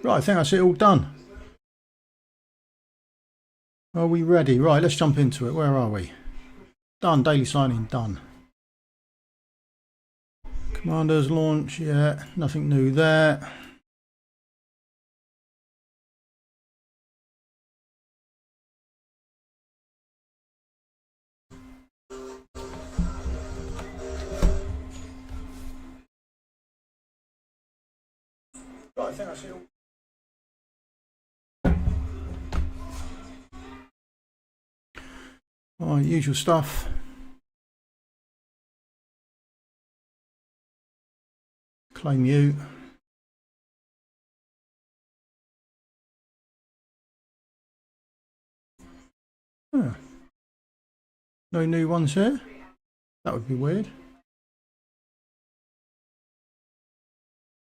Right, I think that's it all done. Are we ready? Right, let's jump into it. Where are we? Done. Daily signing done. Commanders launch. Yeah, nothing new there. Right, I think that's it all. Right, usual stuff. Claim you. Huh. No new ones here. That would be weird.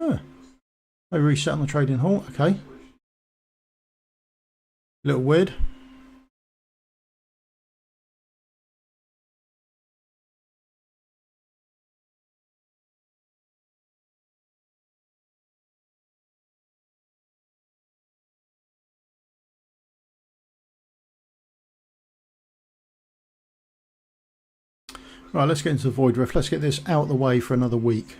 Huh. They reset on the trading halt. Okay. A little weird. Right, let's get into the void rift. Let's get this out of the way for another week.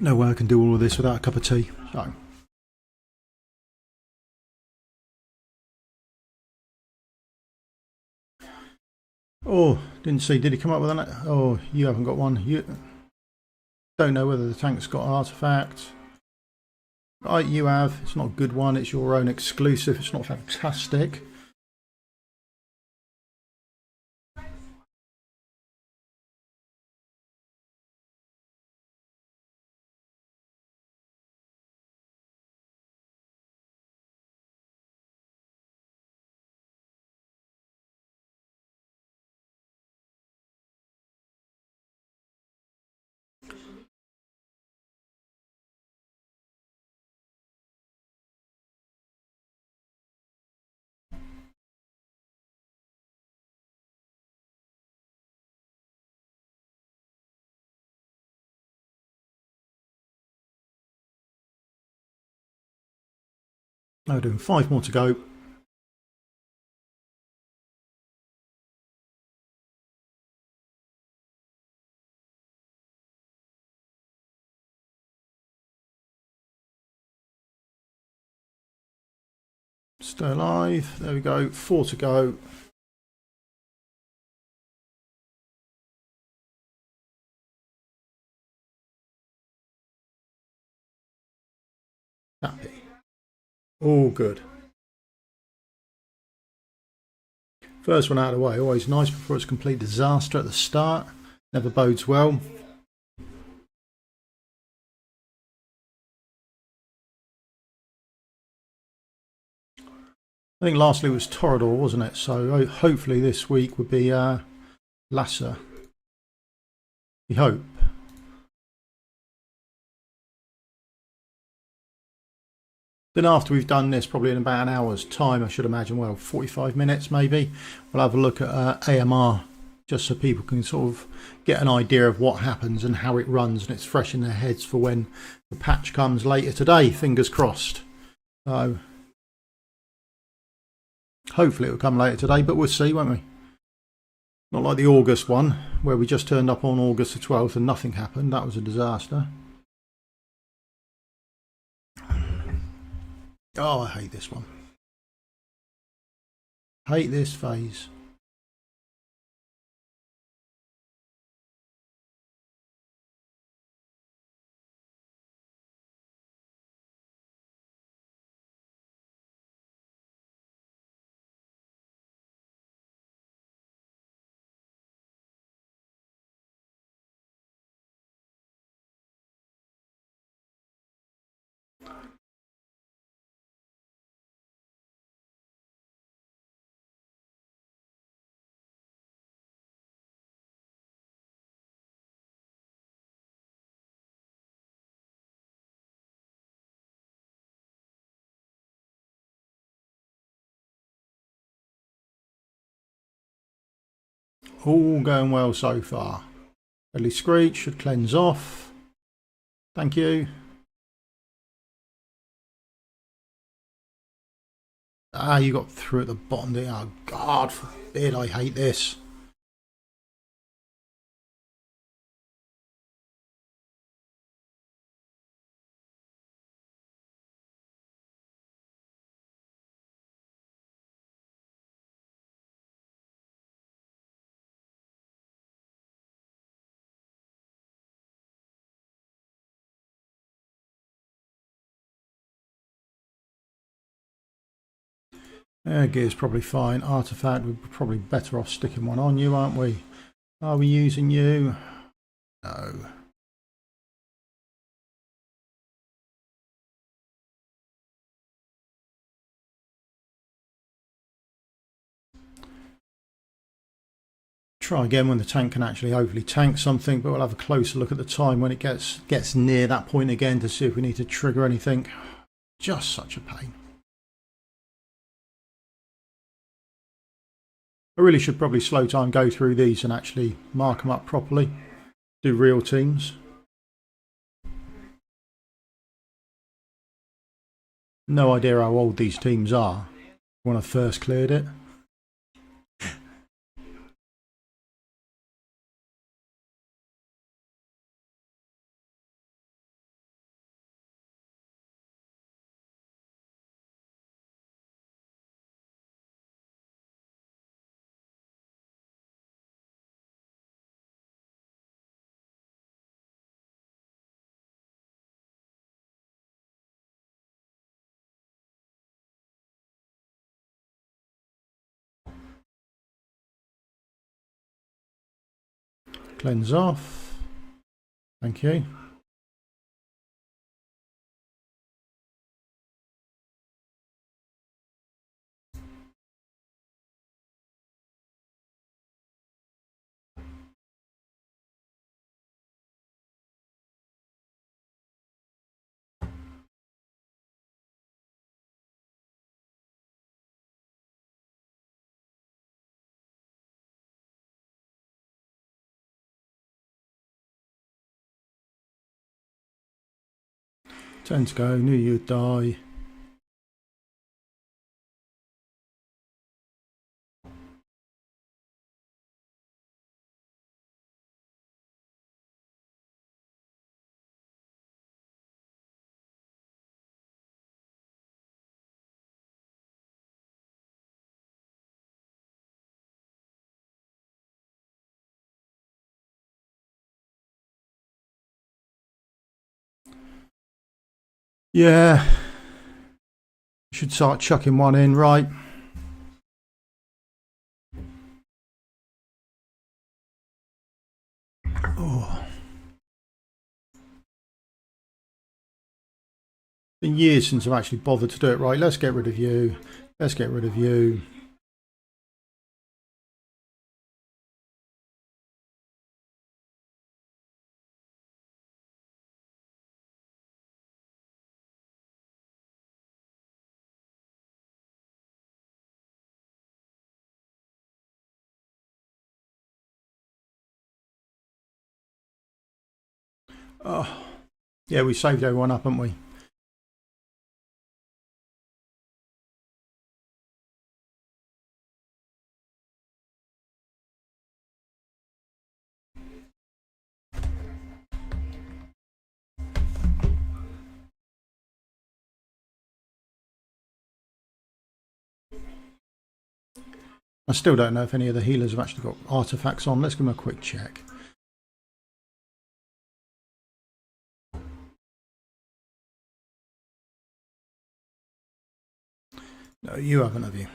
No way I can do all of this without a cup of tea. So. Oh, didn't see. Did he come up with an? Oh, you haven't got one. You don't know whether the tank's got an artifact. Right, you have. It's not a good one. It's your own exclusive. It's not fantastic. No, doing 5 more to go. Stay alive. There we go. 4 to go. Happy. All good. First one out of the way. Always nice before it's a complete disaster at the start. Never bodes well. I think lastly was Torador, wasn't it? So hopefully this week would be Lasser. We hope. Then after we've done this, probably in about an hour's time, I should imagine, well, 45 minutes maybe, we'll have a look at AMR, just so people can sort of get an idea of what happens and how it runs, and it's fresh in their heads for when the patch comes later today, fingers crossed. So hopefully it'll come later today, but we'll see, won't we? Not like the August one, where we just turned up on August the 12th and nothing happened. That was a disaster. Oh, I hate this one. Hate this phase. all going well so far. Deadly Screech should cleanse off. Thank you. Ah, you got through at the bottom there. Oh, God forbid, I hate this. Gear's probably fine. Artifact, we're probably better off sticking one on you, aren't we? Are we using you? No. Try again when the tank can actually overly tank something, but we'll have a closer look at the time when it gets near that point again to see if we need to trigger anything. Just such a pain. I really should probably slow time go through these and actually mark them up properly. Do real teams. No idea how old these teams are when I first cleared it. Cleanse off. Thank you. Turn to go. Knew you'd die. Yeah. Should start chucking one in, right? Oh. Been years since I've actually bothered to do it right. Let's get rid of you. Let's get rid of you. Oh. Yeah, we saved everyone up, haven't we? I still don't know if any of the healers have actually got artifacts on. Let's give them a quick check. No, you haven't, have you?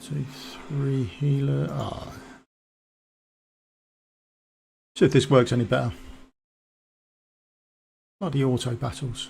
2, 3 healer. Ah. See if this works any better. Bloody auto battles.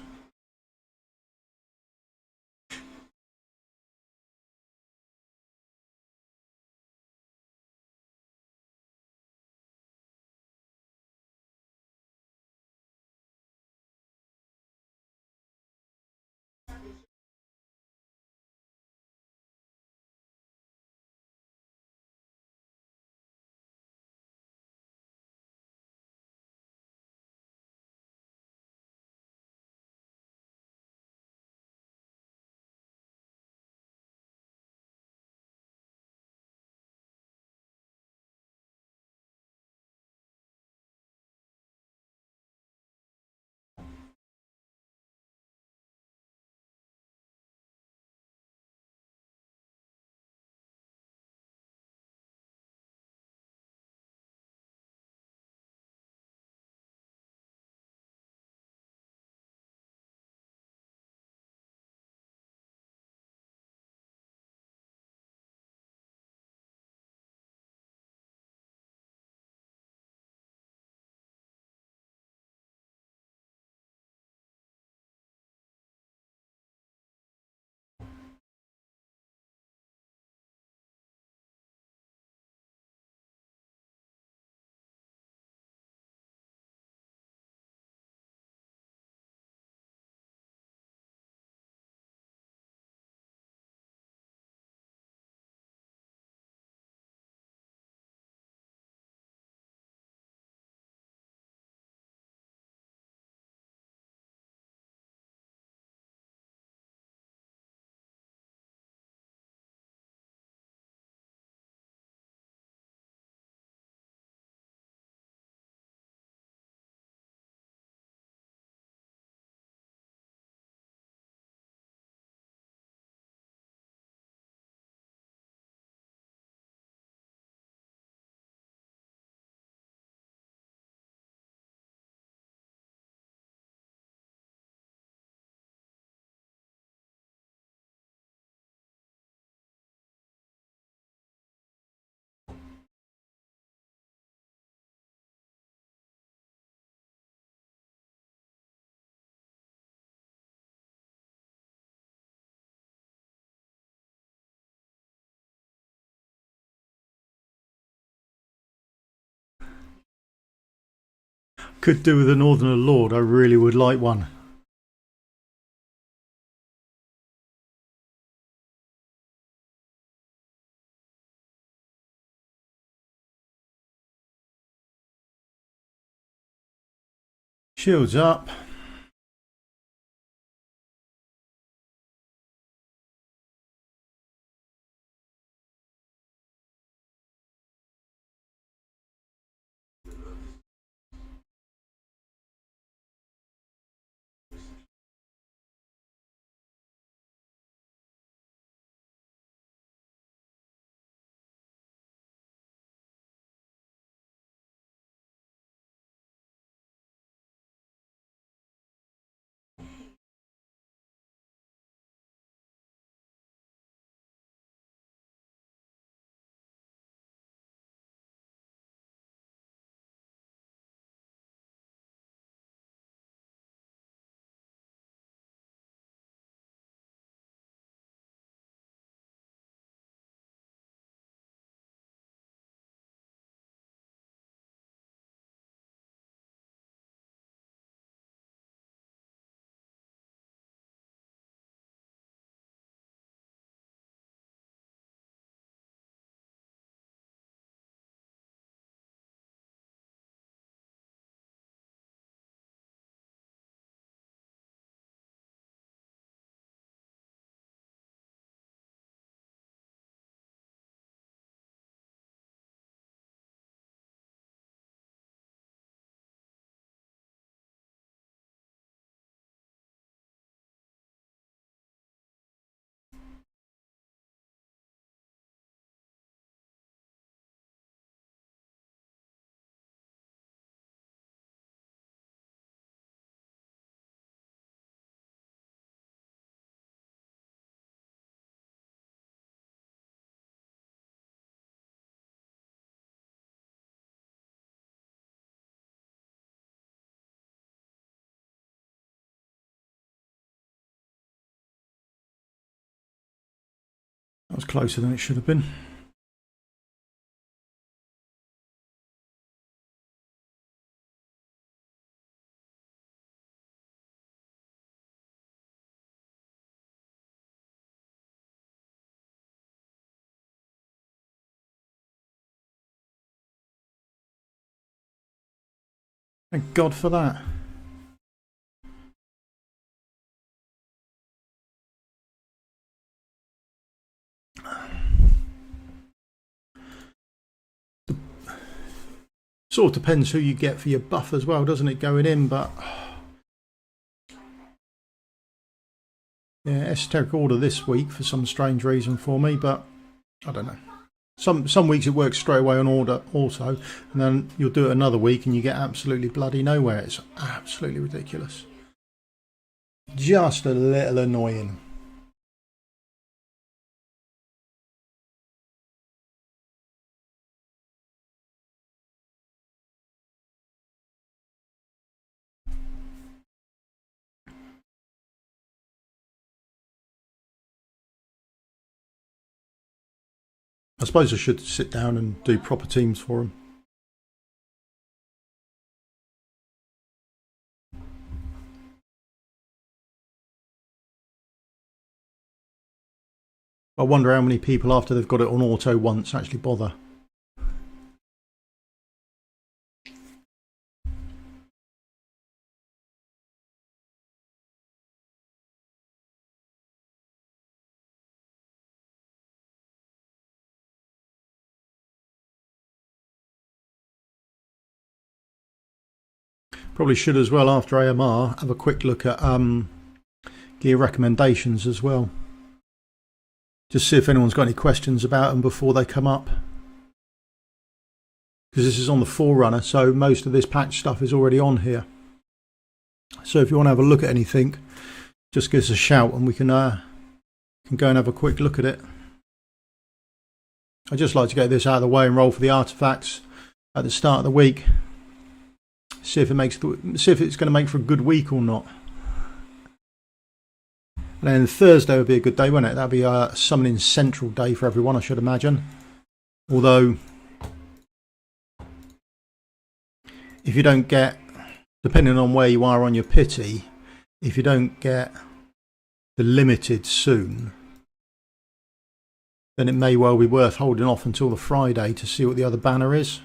Could do with a Northerner Lord. I really would like one. Shields up. was closer than it should have been. Thank God for that. Sort of depends who you get for your buff as well, doesn't it, going in? But yeah, esoteric order this week for some strange reason for me, but I don't know. Some weeks it works straight away on order also, and then you'll do it another week and you get absolutely bloody nowhere. It's absolutely ridiculous. Just a little annoying. I suppose I should sit down and do proper teams for them. I wonder how many people after they've got it on auto once actually bother. Probably should as well, after AMR, have a quick look at gear recommendations as well. Just see if anyone's got any questions about them before they come up. Because this is on the Forerunner, so most of this patch stuff is already on here. So if you want to have a look at anything, just give us a shout and we can go and have a quick look at it. I'd just like to get this out of the way and roll for the artifacts at the start of the week. See if it's going to make for a good week or not. And then Thursday would be a good day, wouldn't it? That'd be a summoning central day for everyone, I should imagine. Although, if you don't get, depending on where you are on your pity, if you don't get the limited soon, then it may well be worth holding off until the Friday to see what the other banner is.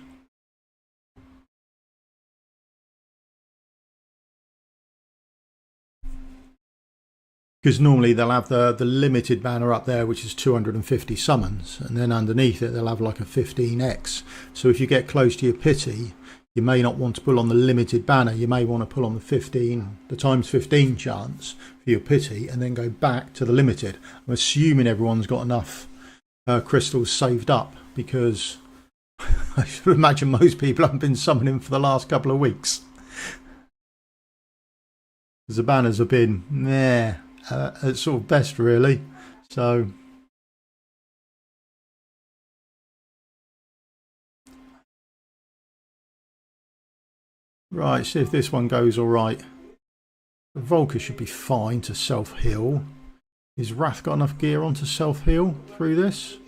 Because normally they'll have the limited banner up there, which is 250 summons, and then underneath it they'll have like a 15x. So if you get close to your pity, you may not want to pull on the limited banner. You may want to pull on the times 15 chance for your pity, and then go back to the limited. I'm assuming everyone's got enough crystals saved up, because I should imagine most people haven't been summoning for the last couple of weeks. Because the banners have been meh. At sort of best, really. So right, see if this one goes all right. The Volker should be fine to self-heal. Is Wrath got enough gear on to self-heal through this?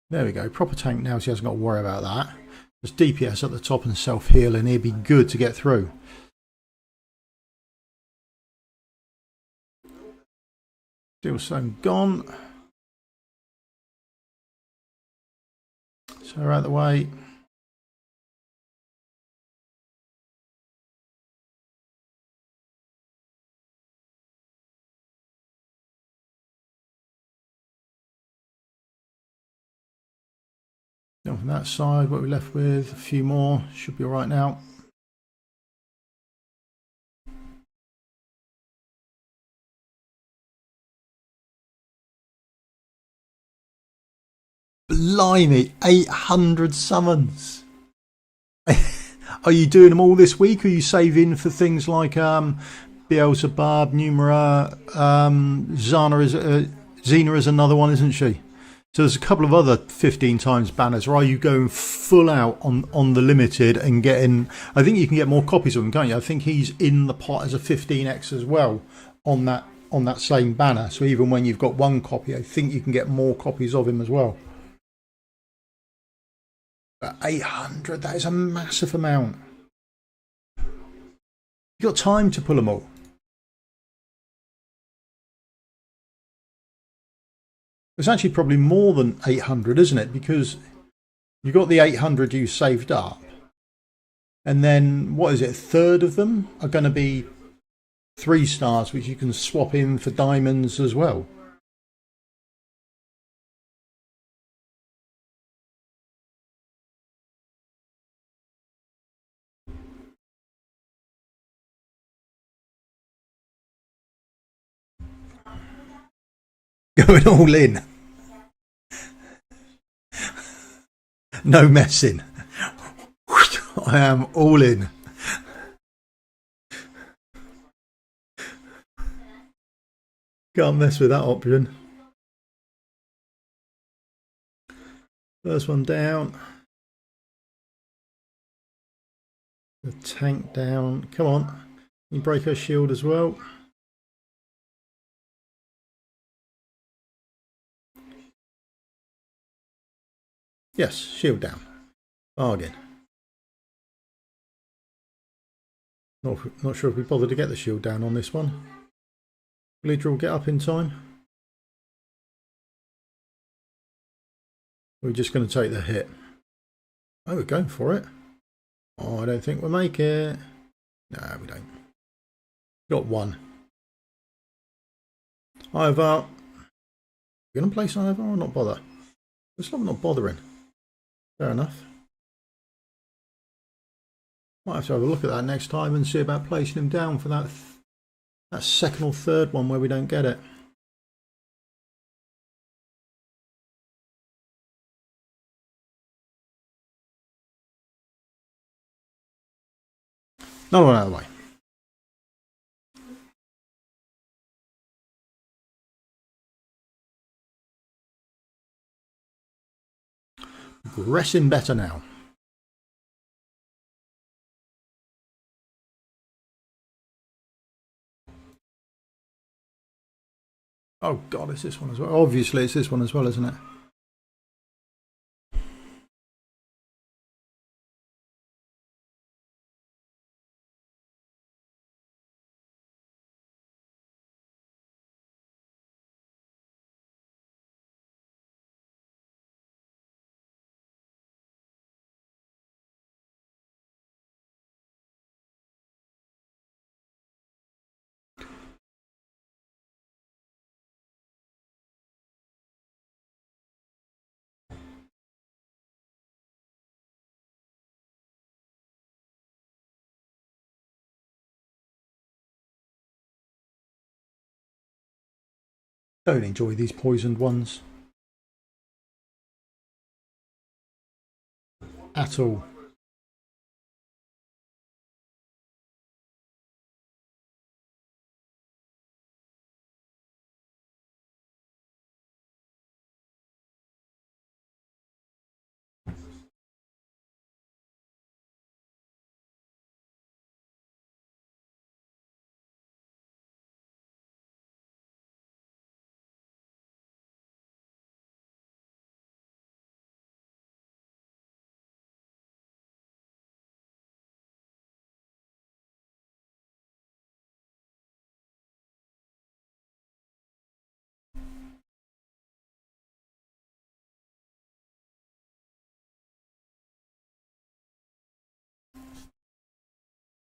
There we go. Proper tank now, so he hasn't got to worry about that. There's DPS at the top and self-heal, and he'd be good to get through. Steel Stone gone. So we're out of the way. Down from that side, what we're left with, a few more, should be all right now. Blimey, 800 summons. Are you doing them all this week, or are you saving for things like Beelzebub, Numera, Xena is another one, isn't she? So there's a couple of other 15 times banners, or are you going full out on the limited and getting, I think you can get more copies of them, can't you? I think he's in the pot as a 15x as well on that on that same banner. So even when you've got one copy, I think you can get more copies of him as well. But 800, that is a massive amount. You got time to pull them all. It's actually probably more than 800, isn't it? Because you've got the 800 you saved up. And then, what is it, a third of them are going to be 3 stars, which you can swap in for diamonds as well. Going all in. No messing. I am all in. Can't mess with that option. First one down. The tank down. Come on. You break her shield as well. Yes, shield down. Bargain. Not sure if we bothered to get the shield down on this one. Leader will get up in time. We're just going to take the hit. Oh, we're going for it. Oh, I don't think we'll make it. No, we don't. Got one. Either we're going to place either or not bother. Looks like we're not bothering. Fair enough. Might have to have a look at that next time and see about placing him down for that second or third one where we don't get it. Another one out of the way. Progressing better now. Oh god, it's this one as well. Obviously it's this one as well, isn't it? Don't enjoy these poisoned ones at all.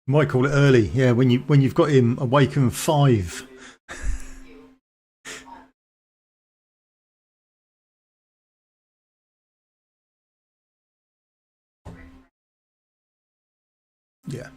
Might call it early, yeah, when you've got him awaken 5. Yeah.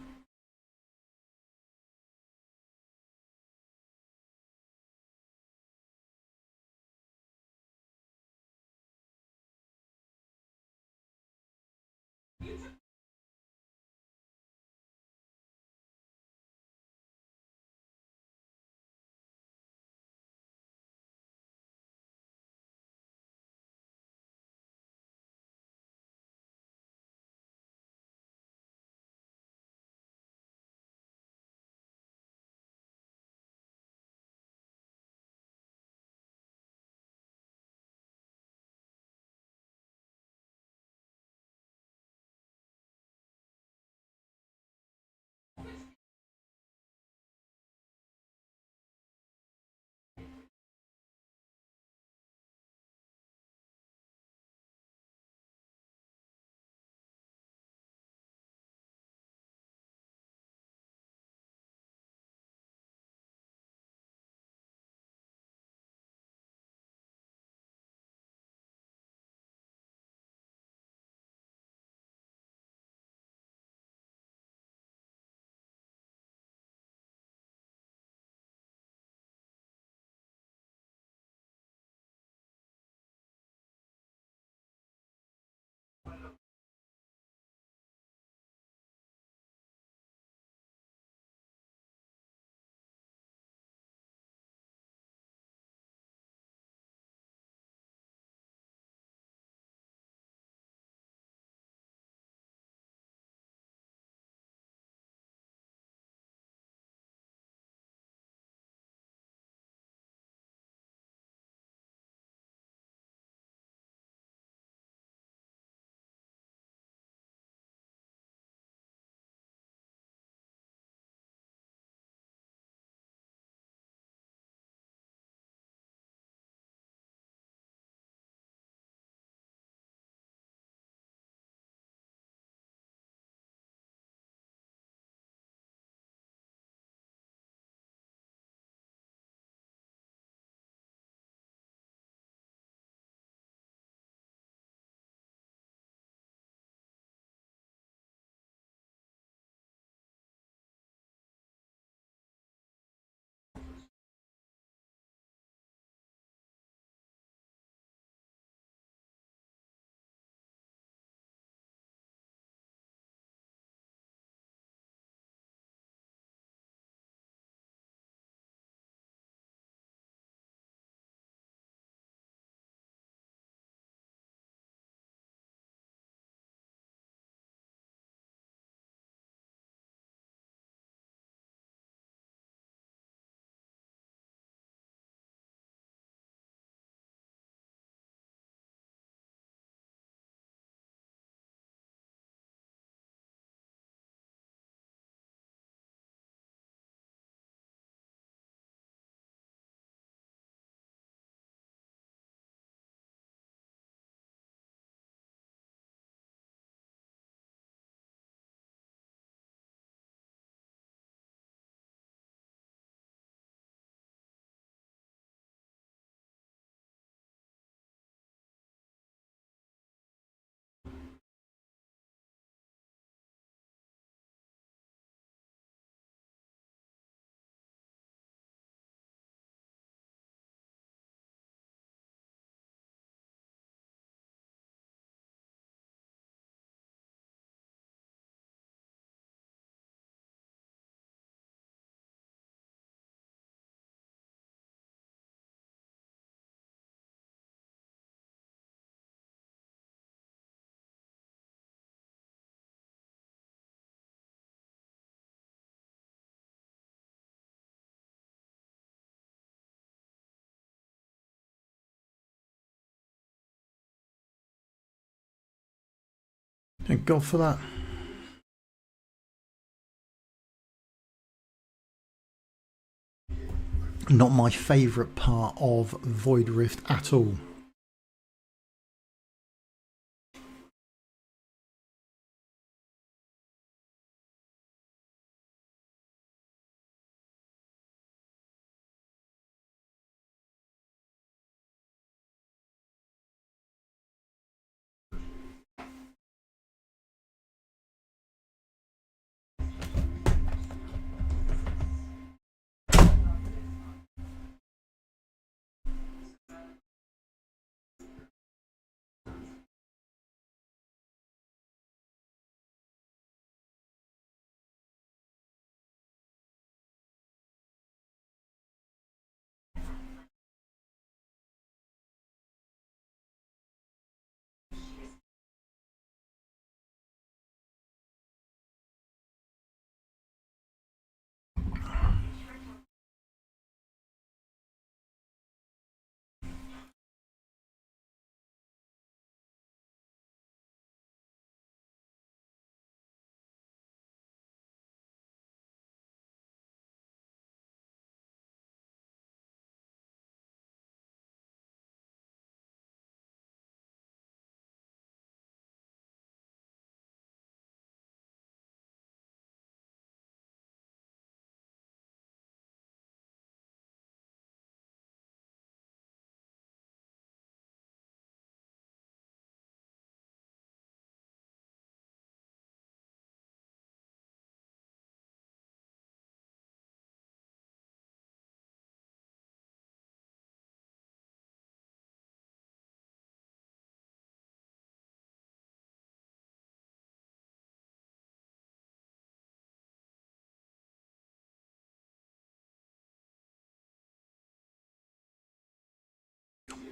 Thank God for that. Not my favourite part of Void Rift at all.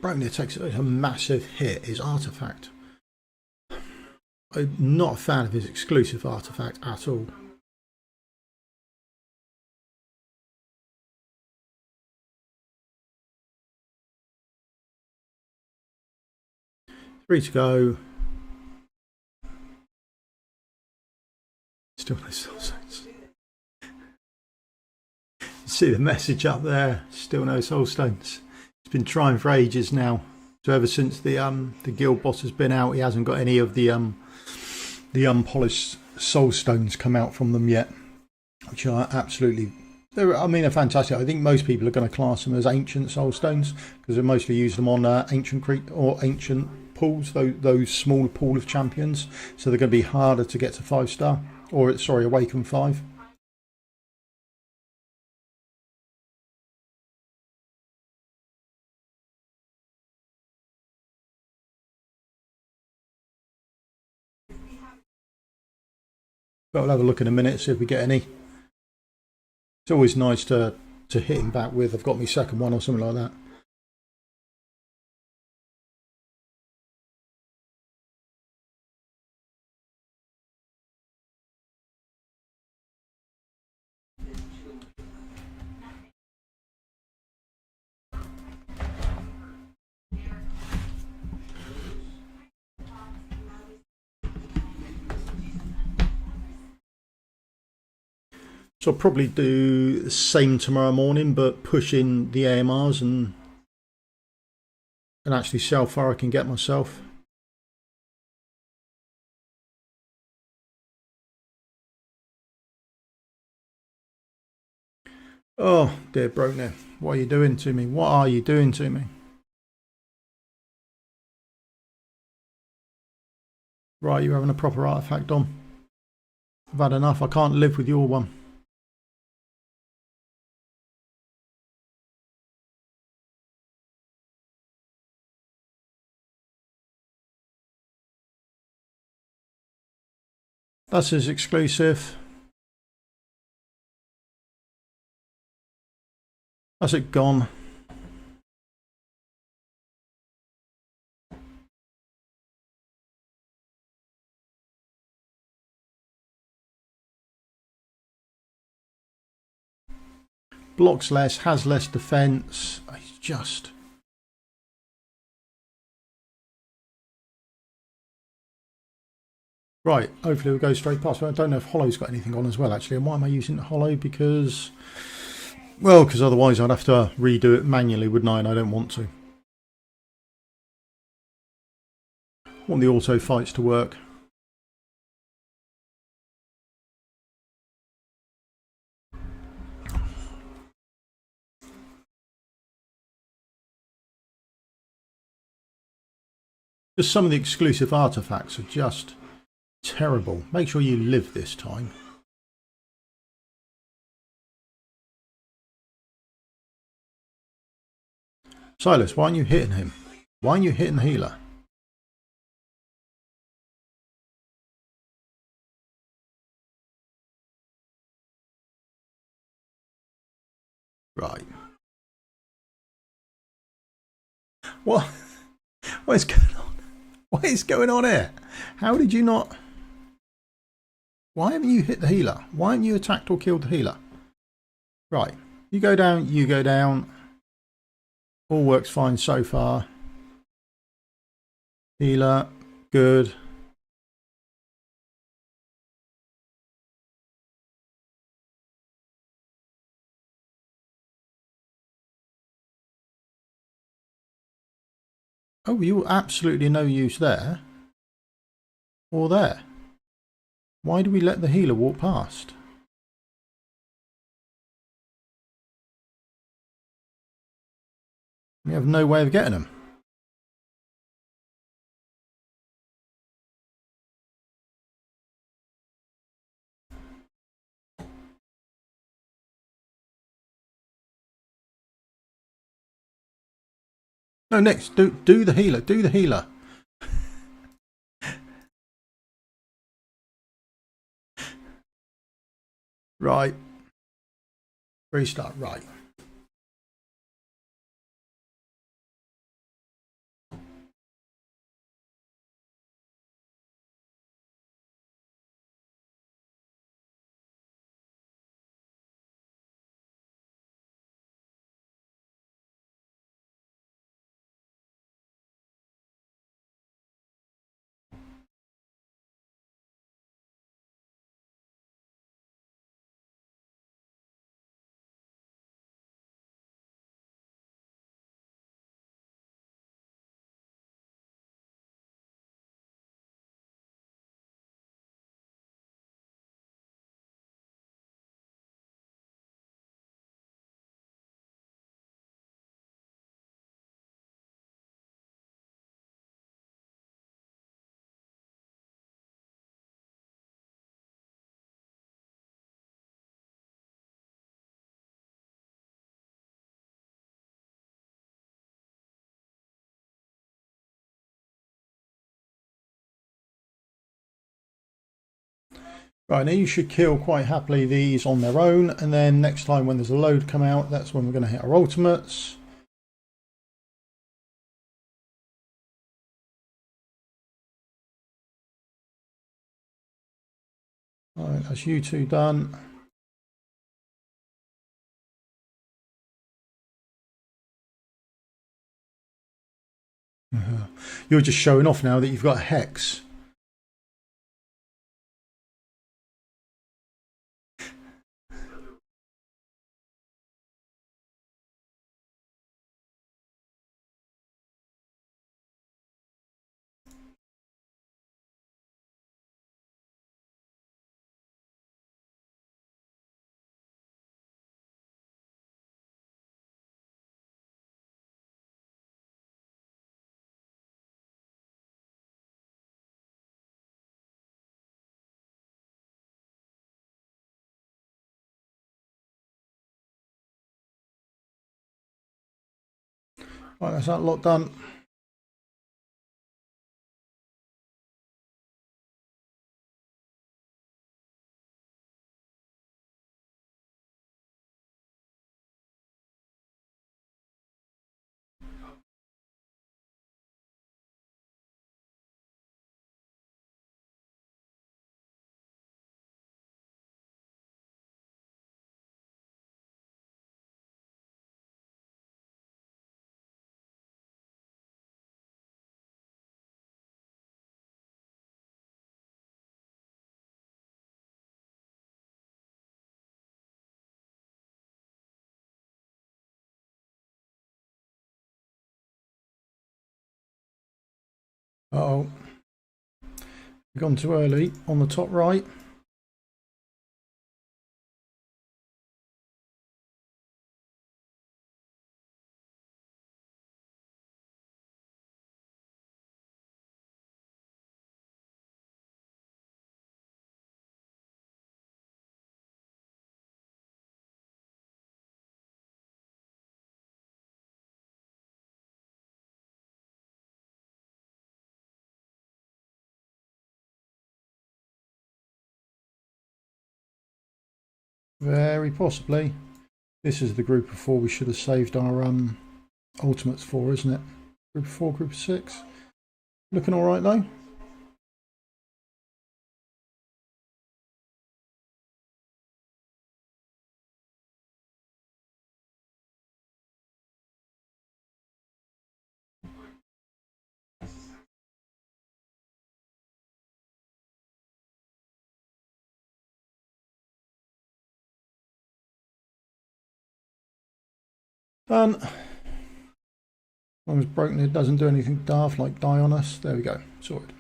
Brownir takes a massive hit. His artifact. I'm not a fan of his exclusive artifact at all. Three to go. Still no soul stones. See the message up there. Still no soul stones. He's been trying for ages now. So ever since the guild boss has been out, he hasn't got any of the unpolished soul stones come out from them yet, which are absolutely. They're fantastic. I think most people are going to class them as ancient soul stones because they mostly use them on ancient creek or ancient pools, those small pool of champions. So they're going to be harder to get to 5-star or awaken 5. But we'll have a look in a minute, see if we get any. It's always nice to hit him back with, I've got my second one or something like that. So I'll probably do the same tomorrow morning, but push in the AMRs and actually see how far I can get myself. Oh dear Broner, what are you doing to me? What are you doing to me? Right, you're having a proper artifact on. I've had enough, I can't live with your one. That's his exclusive. That's it gone. Blocks less, has less defense. It's just. Right, hopefully we'll go straight past. But I don't know if Hollow's got anything on as well, actually. And why am I using Hollow? Because, well, because otherwise I'd have to redo it manually, wouldn't I? And I don't want to. I want the auto fights to work. Just some of the exclusive artifacts are just terrible. Make sure you live this time. Silas, why aren't you hitting him? Why aren't you hitting the healer? Right. What? What is going on? What is going on here? How did you not... Why haven't you hit the healer? Why haven't you attacked or killed the healer? Right. You go down, you go down. All works fine so far. Healer, good. Oh, you were absolutely no use there. Or there. Why do we let the healer walk past? We have no way of getting him. No, next, do the healer, do the healer. Right. Restart, right. Right, now you should kill quite happily these on their own, and then next time when there's a load come out, that's when we're going to hit our ultimates. Right, that's you two done. You're just showing off now that you've got a hex. Right, that's that lot done. Uh-oh. We've gone too early on the top right. Very possibly. This is the group of 4 we should have saved our ultimates for, isn't it? Group of 4, group of 6. Looking all right though. Done. As long as broken, it doesn't do anything daft like die on us. There we go. Sorted.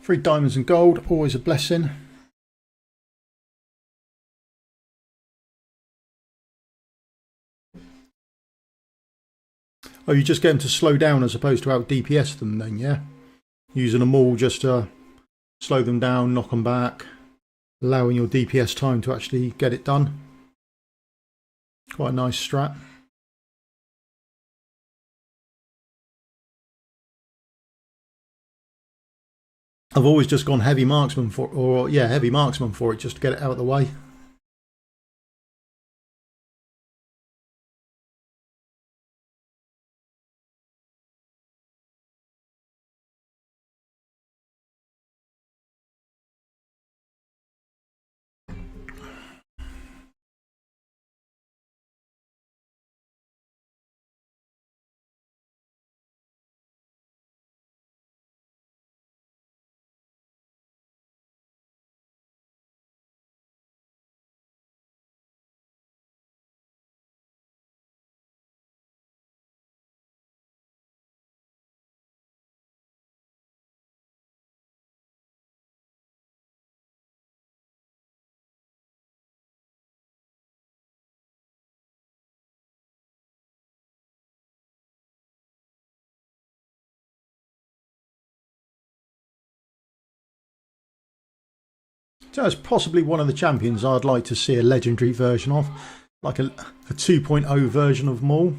Three diamonds and gold, always a blessing. Oh, you just get them to slow down as opposed to out DPS them then, yeah? Using them all just to slow them down, knock them back, allowing your DPS time to actually get it done. Quite a nice strat. I've always just gone heavy marksman for, or yeah, heavy marksman for it, just to get it out of the way. So that's possibly one of the champions I'd like to see a legendary version of, like a 2.0 version of Maul.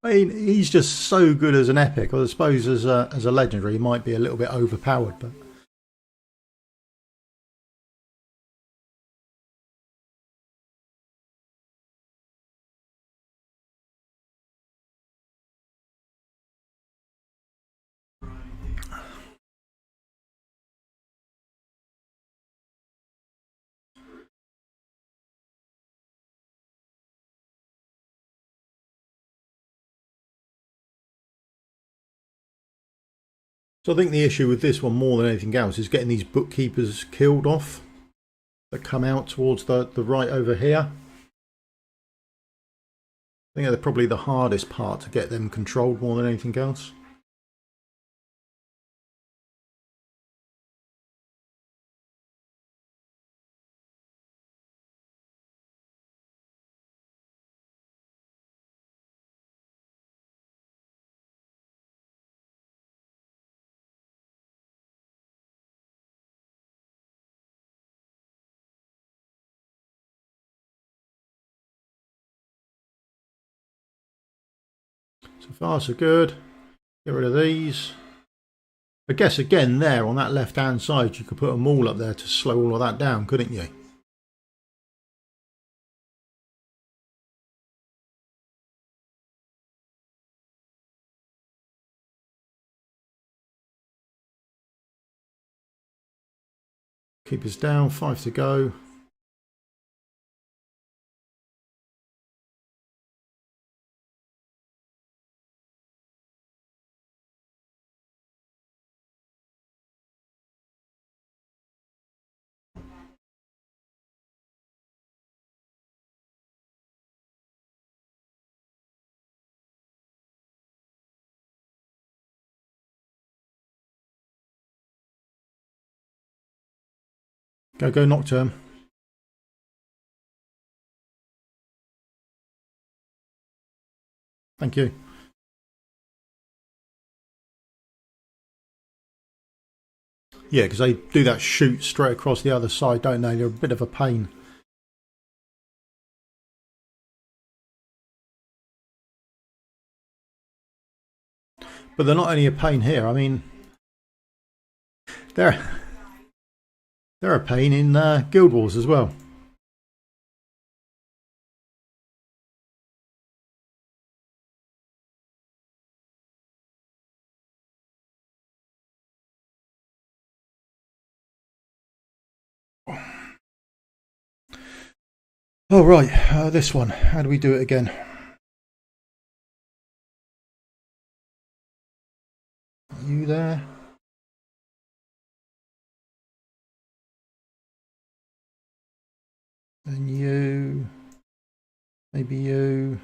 I mean, he's just so good as an epic. I suppose as a legendary, he might be a little bit overpowered, but so I think the issue with this one more than anything else is getting these bookkeepers killed off that come out towards the right over here. I think they're probably the hardest part to get them controlled more than anything else. So far so good. Get rid of these. I guess again there on that left hand side you could put a Maul up there to slow all of that down, couldn't you? Keep us down, 5 to go. Go, Nocturne. Thank you. Yeah, because they do that shoot straight across the other side, don't they? They're a bit of a pain. But they're not only a pain here. I mean, they're a pain in Guild Wars as well. Oh right, this one. How do we do it again? You there? And you. Maybe you.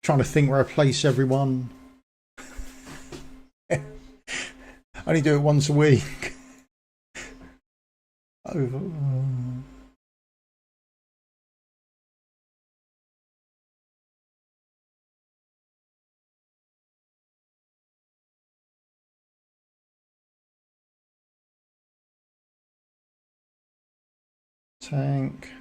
Trying to think where I place everyone. I only do it once a week. Over. Tank.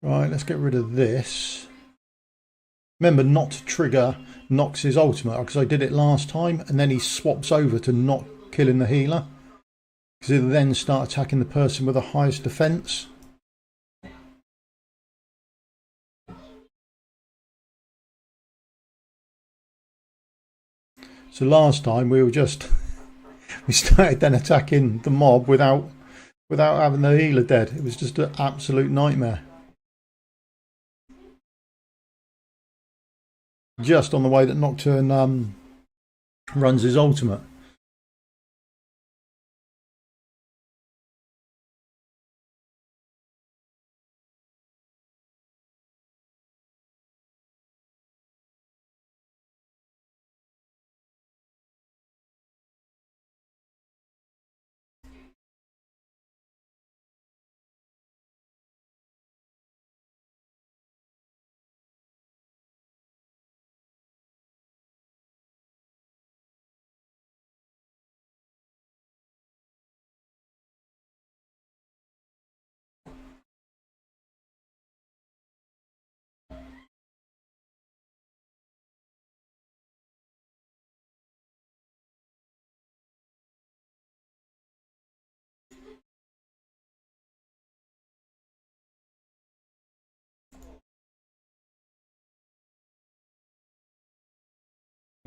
Right, let's get rid of this. Remember not to trigger Nox's ultimate, because I did it last time, and then he swaps over to not killing the healer, because he'll then start attacking the person with the highest defense. So last time we started then attacking the mob without having the healer dead. It was just an absolute nightmare. Just on the way that Nocturne runs his ultimate.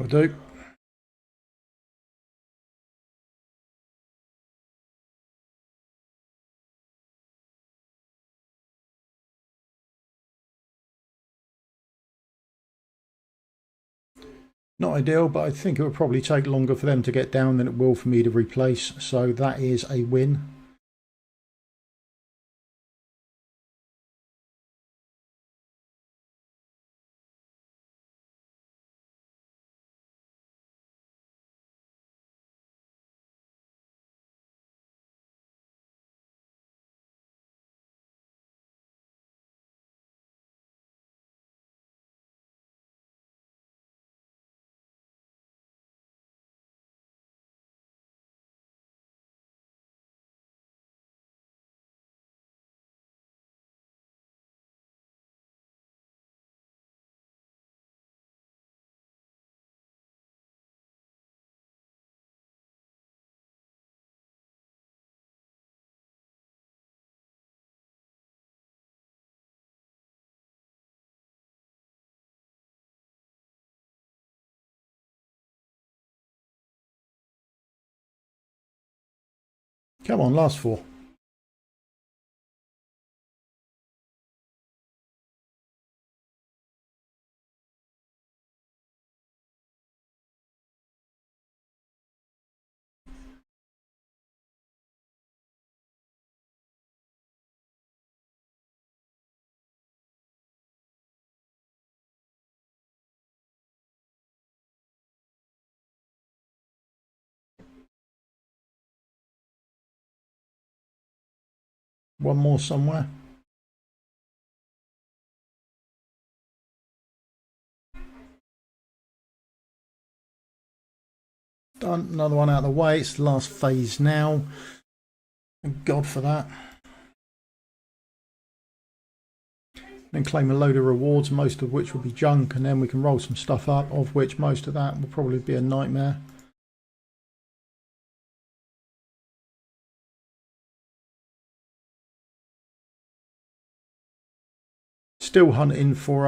I do. Not ideal, but I think it would probably take longer for them to get down than it will for me to replace. So that is a win. Come on, last four. One more somewhere. Done. Another one out of the way. It's the last phase now. Thank God for that. Then claim a load of rewards, most of which will be junk, and then we can roll some stuff up, of which most of that will probably be a nightmare. Still hunting for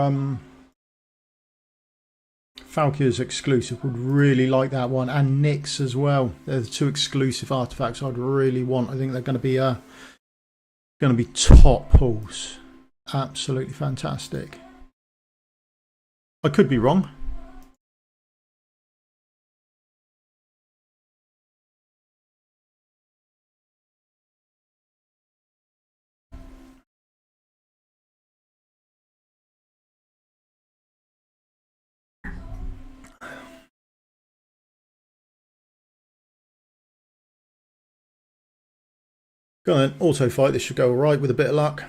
Falkia's exclusive. Would really like that one, and Nyx as well. They're the two exclusive artifacts I'd really want. I think they're going to be top pulls. Absolutely fantastic. I could be wrong. Go on then, auto fight. This should go alright with a bit of luck.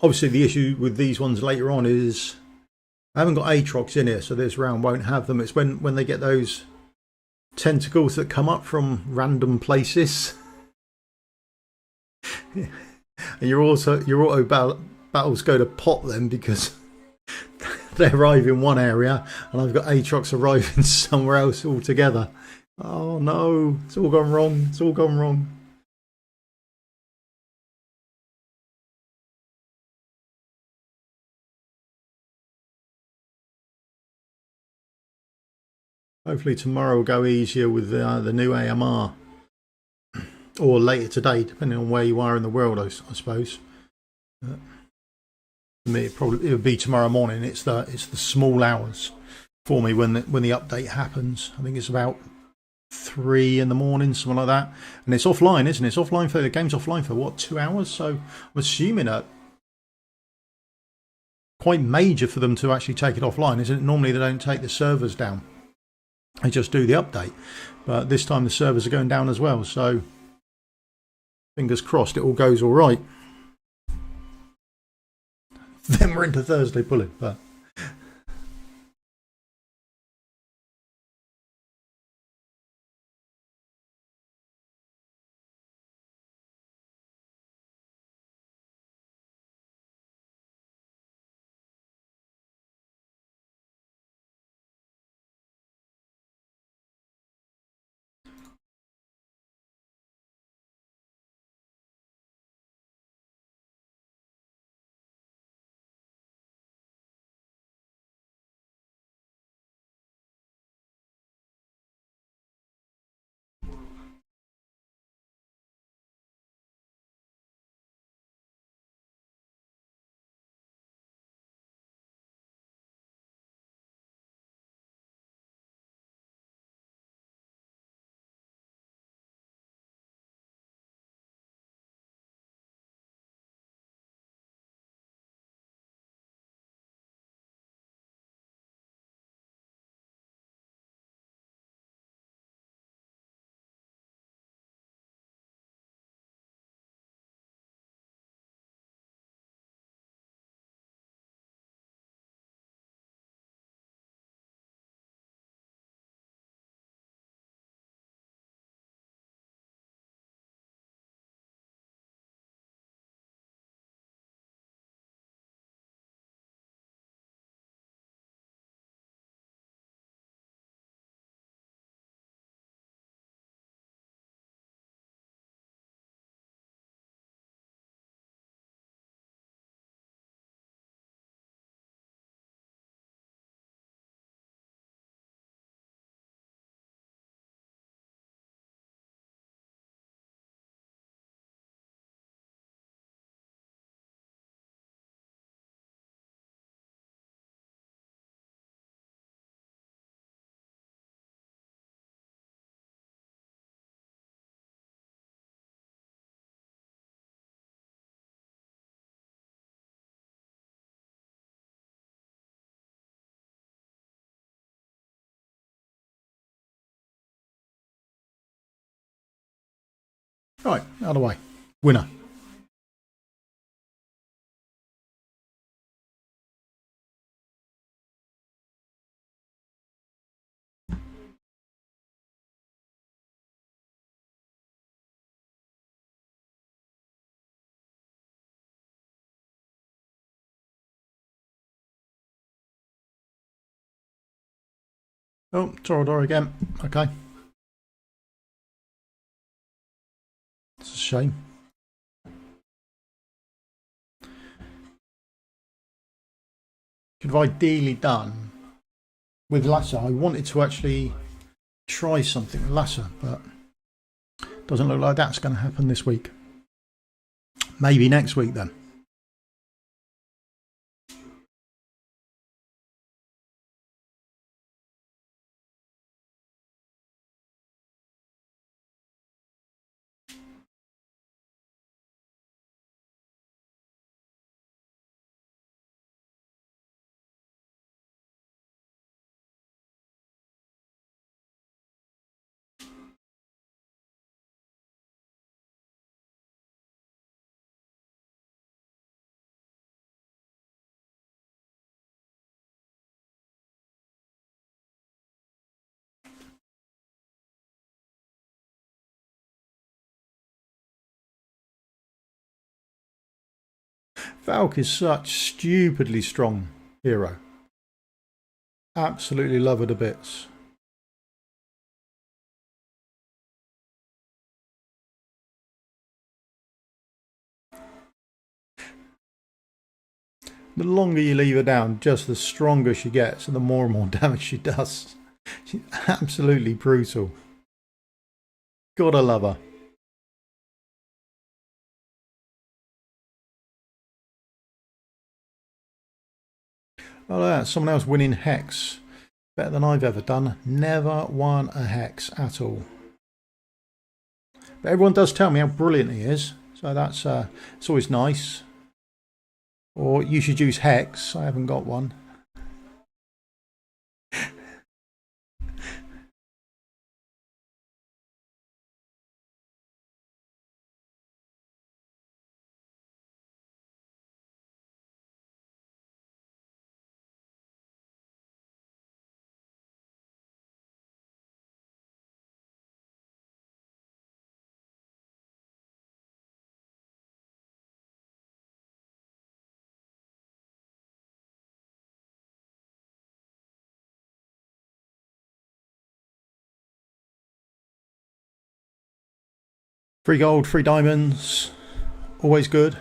Obviously, the issue with these ones later on is I haven't got Aatrox in here, so this round won't have them. It's when they get those tentacles that come up from random places. And your auto battles go to pot them because they arrive in one area and I've got Aatrox arriving somewhere else altogether. Oh no, it's all gone wrong. It's all gone wrong. Hopefully tomorrow will go easier with the new AMR. Or later today, depending on where you are in the world, I suppose. For me, it would be tomorrow morning. It's the small hours for me when the update happens. I think it's about 3 in the morning, something like that. And it's offline, isn't it? It's offline for the game's offline for what, 2 hours? So I'm assuming quite major for them to actually take it offline, isn't it? Normally they don't take the servers down. They just do the update. But this time the servers are going down as well. So fingers crossed it all goes all right. Then we're into Thursday pulling, but Right, out of the way. Winner. Oh, Torador again. Okay. It's a shame. Could have ideally done with Lassa. I wanted to actually try something with Lassa, but doesn't look like that's going to happen this week. Maybe next week then. Valk is such stupidly strong hero. Absolutely love her to bits. The longer you leave her down, just the stronger she gets and the more and more damage she does. She's absolutely brutal. Gotta love her. Oh, that's someone else winning Hex. Better than I've ever done. Never won a Hex at all. But everyone does tell me how brilliant he is. So that's it's always nice. Or you should use Hex. I haven't got one. Free gold, free diamonds. Always good.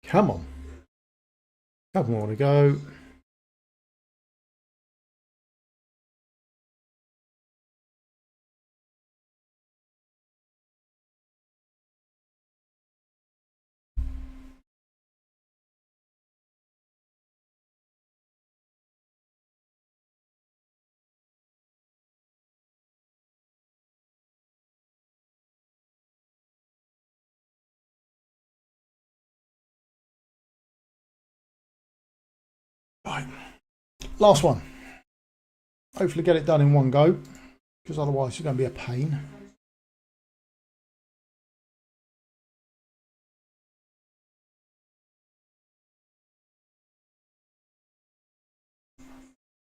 Come on. Couple more to go. Right. Last one. Hopefully get it done in one go, because otherwise it's going to be a pain.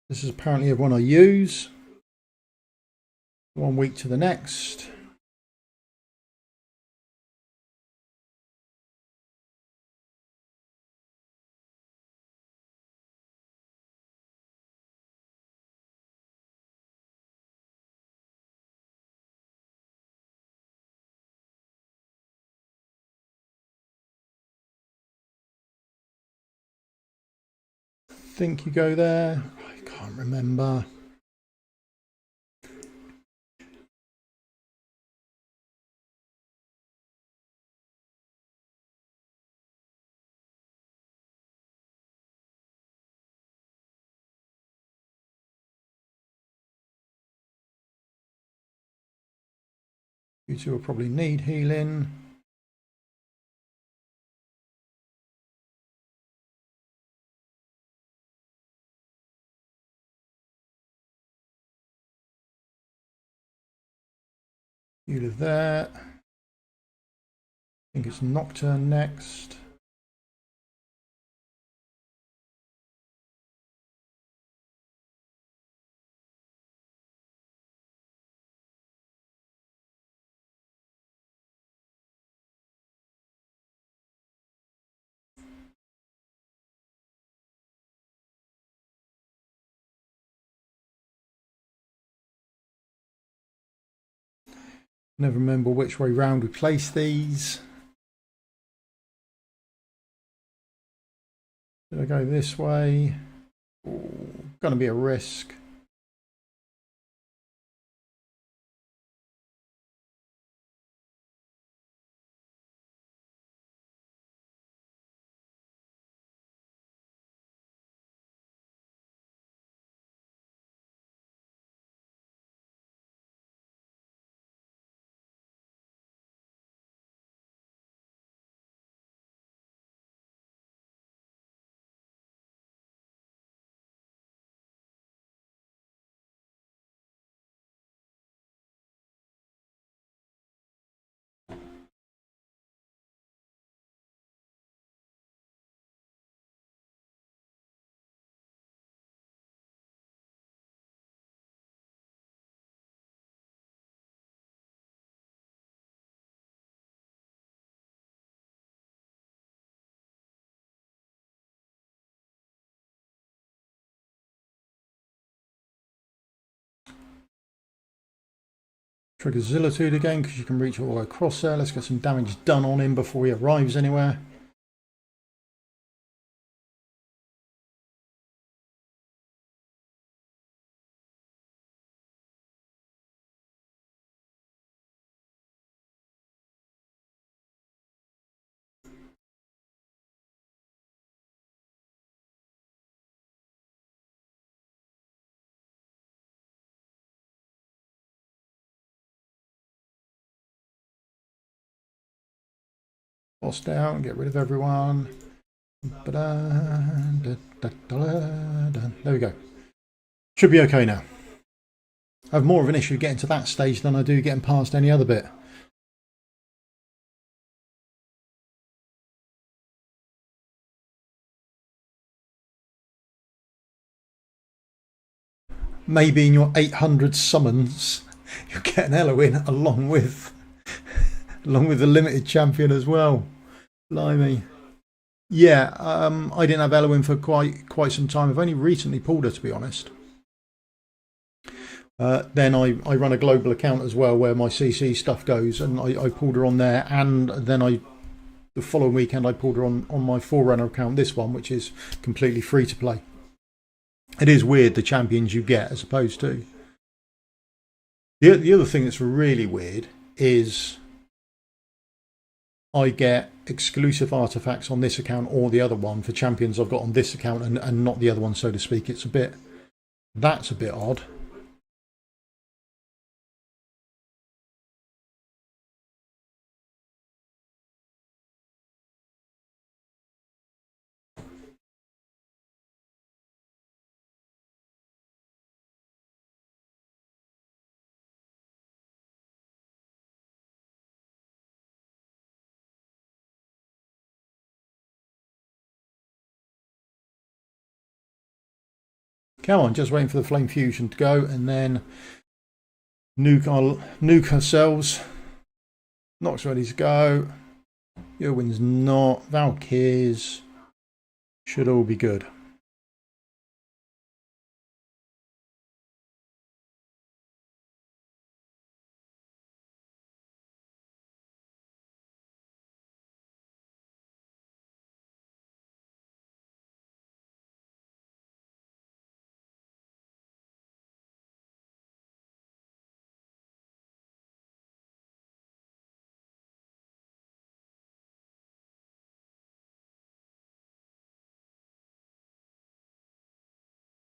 This is apparently everyone I use. 1 week to the next. think you go there. I can't remember. You two will probably need healing. You live there. I think it's Nocturne next. Never remember which way round we place these. Did I go this way? Going to be a risk. Trigger Zillitude again because you can reach all the way across there. Let's get some damage done on him before he arrives anywhere. Boss down, get rid of everyone. There we go. Should be okay now. I have more of an issue getting to that stage than I do getting past any other bit. Maybe in your 800 summons, you'll get an Eloin along with the limited champion as well. Blimey. Yeah, I didn't have Eloin for quite some time. I've only recently pulled her, to be honest. Then I run a global account as well where my CC stuff goes, and I pulled her on there, and then the following weekend I pulled her on my Forerunner account, this one, which is completely free to play. It is weird the champions you get as opposed to. The other thing that's really weird is I get exclusive artifacts on this account or the other one for champions I've got on this account and not the other one, so to speak. That's a bit odd. Come on, just waiting for the flame fusion to go and then nuke ourselves. Nox ready to go. Eowyn's not. Valkyrs should all be good.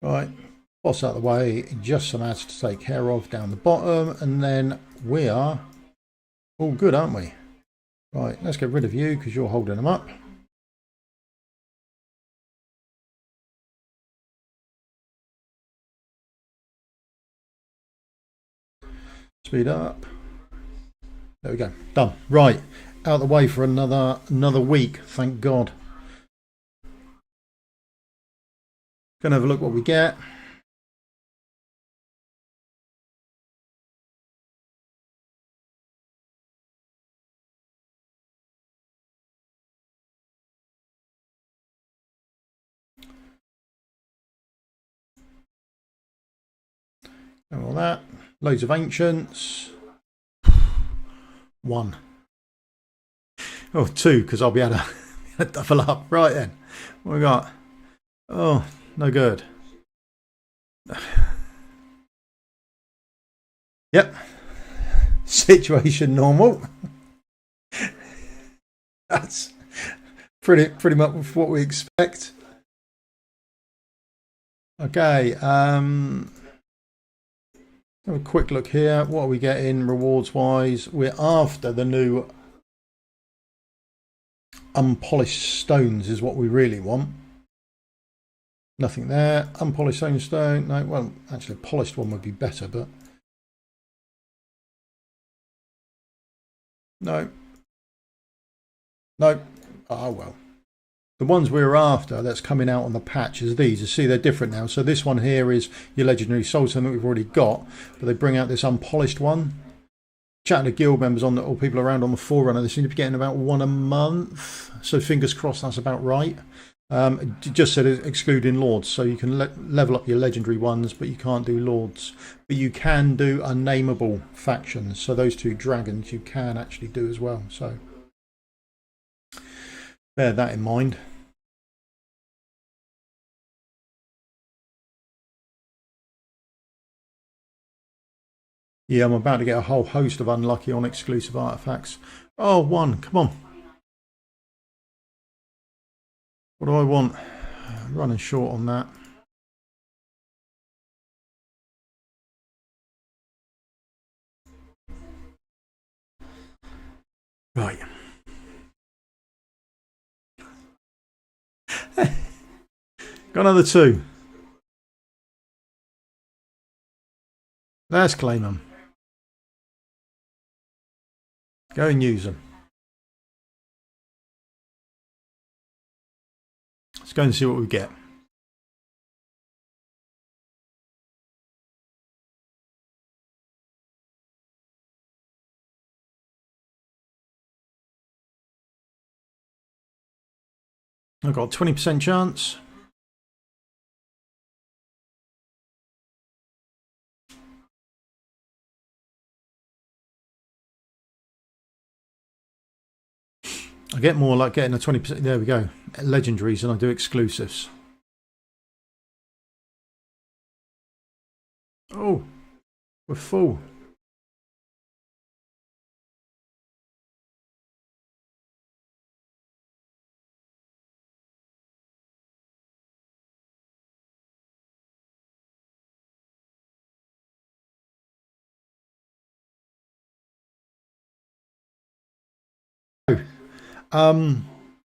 Right, boss out of the way, just some ads to take care of down the bottom, and then we are all good, aren't we? Right, let's get rid of you because you're holding them up. Speed up. There we go. Done. Right, out of the way for another week. Thank God. Gonna have a look what we get. And all that. Loads of ancients. 1. Oh, 2, because I'll be able to double up. Right then. What we got? Oh, no good. Yep. Situation normal. That's pretty much what we expect. Okay. Have a quick look here. What are we getting rewards wise? We're after the new unpolished stones is what we really want. Nothing there. Unpolished stone. No, well, actually a polished one would be better, but no. No. Oh well. The ones we were after that's coming out on the patch is these. You see they're different now. So this one here is your legendary soul stone that we've already got, but they bring out this unpolished one. Chatting to guild members on the, or people around on the Forerunner, they seem to be getting about 1 a month. So fingers crossed that's about right. It just said excluding lords, so you can level up your legendary ones, but you can't do lords. But you can do unnameable factions. So those 2 dragons you can actually do as well. So bear that in mind. Yeah, I'm about to get a whole host of unlucky on exclusive artifacts. Oh, 1, come on. What do I want? I'm running short on that. Right. Got another 2. Let's claim them. Go and use them. Let's go and see what we get. I've got a 20% chance. I get more like getting a 20%. There we go. Legendaries, and I do exclusives. Oh, we're full.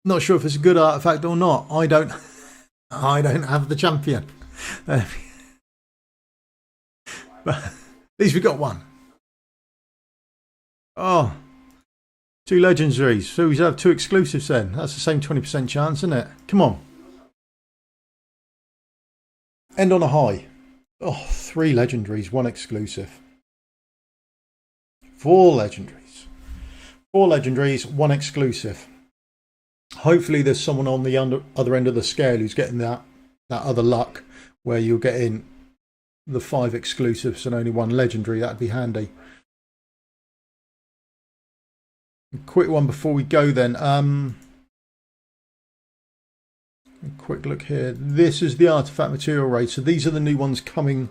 Not sure if it's a good artifact or not. I don't have the champion. But at least we got 1. Oh, 2 legendaries. So we have 2 exclusives then. That's the same 20% chance, isn't it? Come on. End on a high. Oh, 3 legendaries, 1 exclusive. 4 legendaries. 4 legendaries, 1 exclusive. Hopefully there's someone on the other end of the scale who's getting that other luck where you're getting the 5 exclusives and only 1 legendary. That'd be handy. A quick one before we go then. A quick look here. This is the artifact material rate. So these are the new ones coming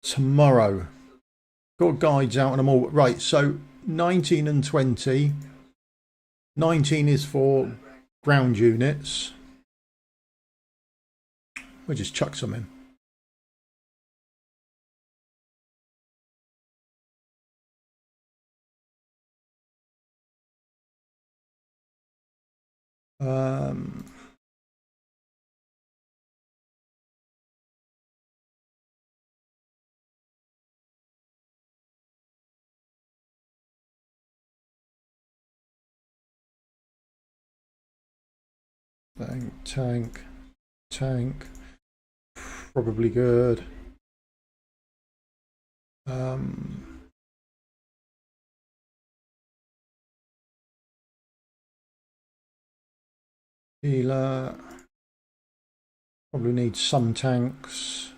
tomorrow. Got guides out on them all. Right, so 19 and 20. 19 is for ground units. We'll just chuck some in. Um, tank, probably good. Healer, probably need some tanks.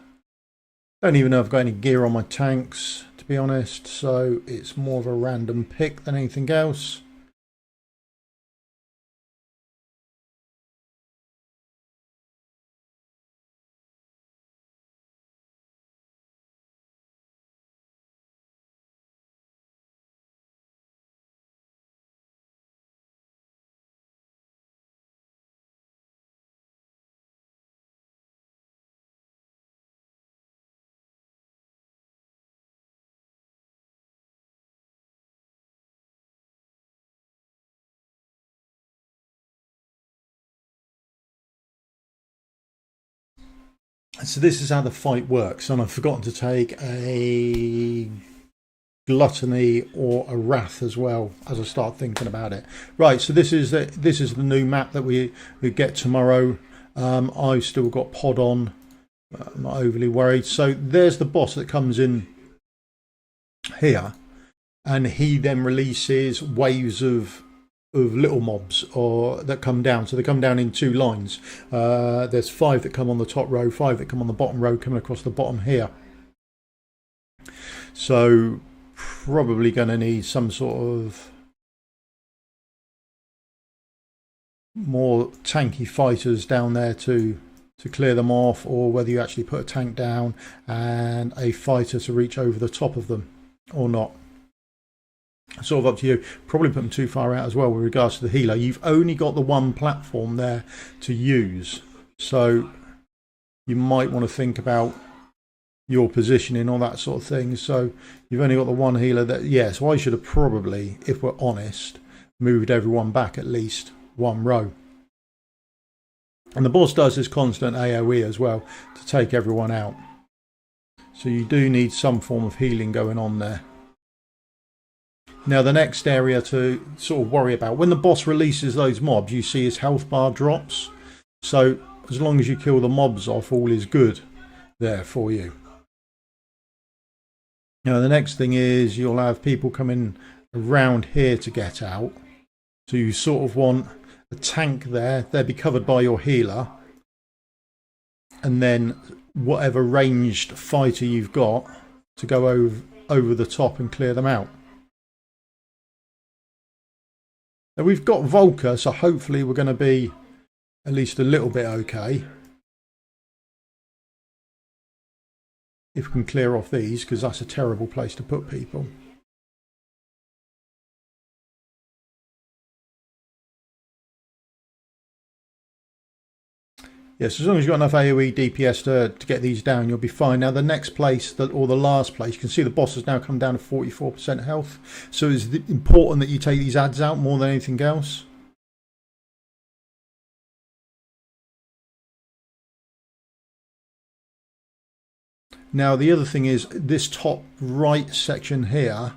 Don't even know if I've got any gear on my tanks, to be honest, so it's more of a random pick than anything else. So this is how the fight works, and I've forgotten to take a gluttony or a wrath as well as I start thinking about it. Right, so this is the new map that we get tomorrow. I've still got pod on. I'm not overly worried. So there's the boss that comes in here, and he then releases waves of little mobs or that come down. So they come down in two lines. There's 5 that come on the top row, 5 that come on the bottom row, coming across the bottom here. So probably going to need some sort of more tanky fighters down there to clear them off, or whether you actually put a tank down and a fighter to reach over the top of them or not. Sort of up to you. Probably put them too far out as well with regards to the healer. You've only got the one platform there to use, so you might want to think about your positioning, all that sort of thing. So you've only got the one healer that, yeah, so I should have probably, if we're honest, moved everyone back at least one row. And the boss does this constant AoE as well to take everyone out. So you do need some form of healing going on there. Now the next area to sort of worry about, when the boss releases those mobs, you see his health bar drops. So as long as you kill the mobs off, all is good there for you. Now the next thing is you'll have people coming around here to get out. So you sort of want a tank there. They'll be covered by your healer. And then whatever ranged fighter you've got to go over the top and clear them out. Now we've got Volker, so hopefully we're going to be at least a little bit okay. If we can clear off these, because that's a terrible place to put people. Yes, as long as you've got enough AoE DPS to get these down, you'll be fine. Now the next place, or the last place, you can see the boss has now come down to 44% health. So it's important that you take these ads out more than anything else. Now the other thing is this top right section here,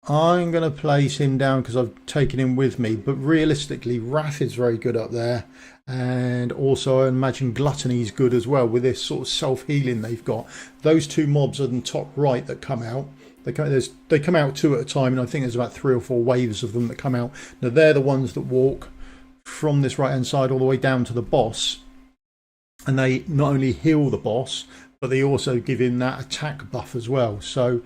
I'm going to place him down because I've taken him with me, but realistically Wrath is very good up there, and also I imagine Gluttony is good as well with this sort of self-healing they've got. Those two mobs on the top right that come out, they come out 2 at a time, and I think there's about 3 or 4 waves of them that come out. Now they're the ones that walk from this right hand side all the way down to the boss, and they not only heal the boss, but they also give him that attack buff as well. So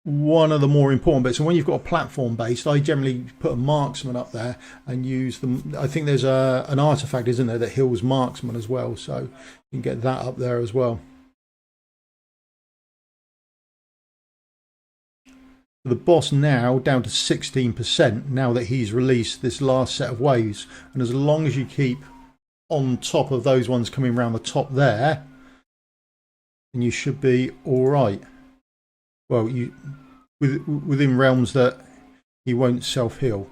one of the more important bits, and when you've got a platform based, I generally put a marksman up there and use them. I think there's an artifact, isn't there, that heals marksman as well, so you can get that up there as well. The boss now down to 16% now that he's released this last set of waves, and as long as you keep on top of those ones coming around the top there, and you should be all right. Well, you within realms that he won't self-heal.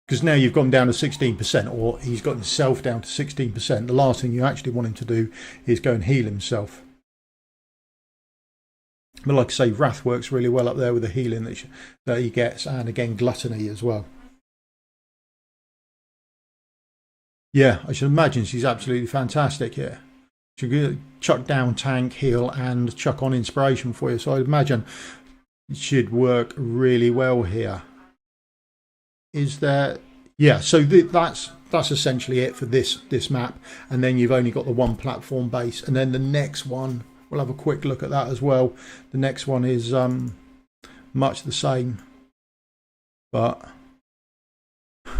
Because now you've gone down to 16%, or he's got himself down to 16%. The last thing you actually want him to do is go and heal himself. But like I say, Wrath works really well up there with the healing that he gets, and again, Gluttony as well. Yeah, I should imagine she's absolutely fantastic here. She could chuck down tank, heal, and chuck on inspiration for you. So I'd imagine it should work really well here. Is there? Yeah, so that's essentially it for this map, and then you've only got the one platform base, and then the next one, we'll have a quick look at that as well. The next one is much the same, but I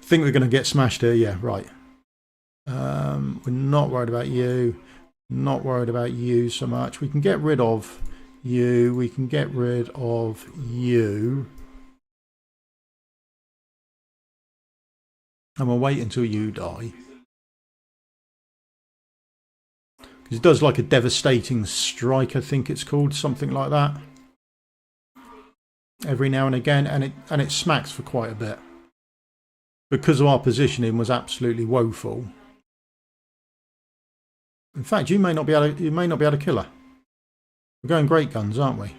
think we're going to get smashed here. Yeah, right. We're not worried about you, not worried about you so much. We can get rid of you, we can get rid of you. And we'll wait until you die. Because it does like a devastating strike, I think it's called, something like that. Every now and again, and it smacks for quite a bit. Because of our positioning was absolutely woeful. In fact, you may not be able to kill her. We're going great guns, aren't we?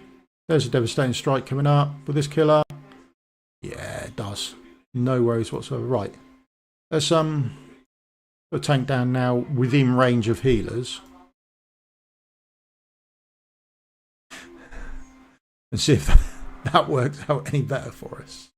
There's a devastating strike coming up with this killer. Yeah, it does. No worries whatsoever. Right. Let's put a tank down now within range of healers. And see if that works out any better for us.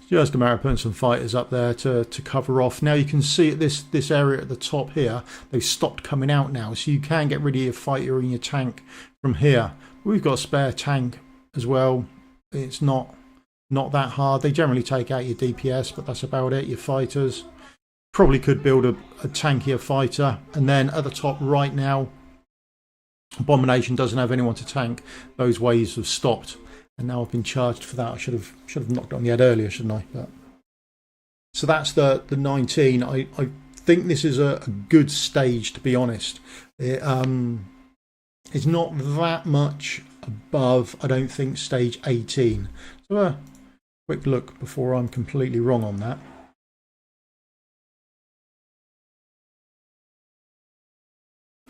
Just a matter of putting some fighters up there to cover off. Now you can see at this area at the top here, they've stopped coming out now, so you can get rid of your fighter and your tank from here. We've got a spare tank as well. It's not that hard. They generally take out your DPS, but that's about it. Your fighters. Probably could build a tankier fighter. And then at the top right now, Abomination doesn't have anyone to tank. Those waves have stopped. And now I've been charged for that. I should have knocked it on the head earlier, shouldn't I? But so that's the 19. I think this is a good stage, to be honest. It's not that much above, I don't think, stage 18. So a quick look before I'm completely wrong on that.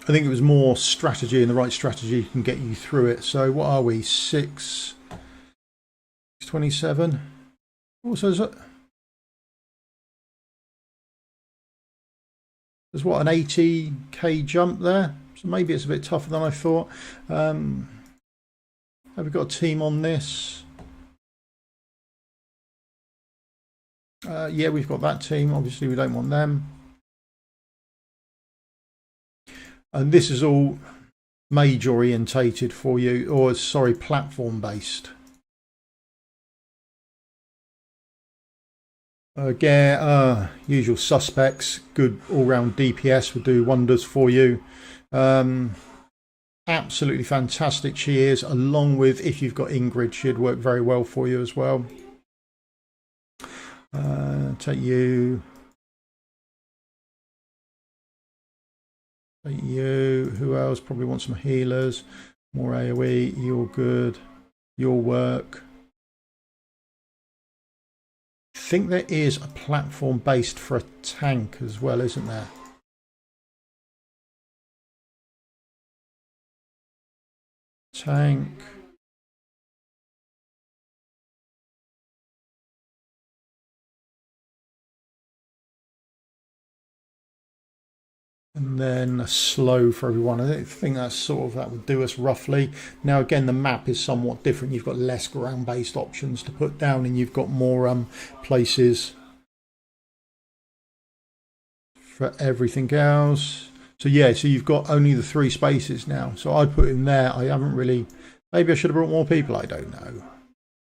I think it was more strategy, and the right strategy can get you through it. So what are we? 627. Also, there's what, an 80k jump there. So maybe it's a bit tougher than I thought. Have we got a team on this? Yeah, we've got that team. Obviously, we don't want them. And this is all mage orientated for you, or sorry, platform based. Again, usual suspects. Good all-round DPS would do wonders for you. Absolutely fantastic she is, along with, if you've got Ingrid, she'd work very well for you as well. Take you. Who else? Probably want some healers. More AoE. You're good. Your work. I think there is a platform based for a tank as well, isn't there? Tank. And then a slow for everyone. I think that's that would do us roughly. Now again, the map is somewhat different. You've got less ground-based options to put down, and you've got more places for everything else. So yeah, so you've got only the 3 spaces now. So I put in there. I haven't really. Maybe I should have brought more people. I don't know.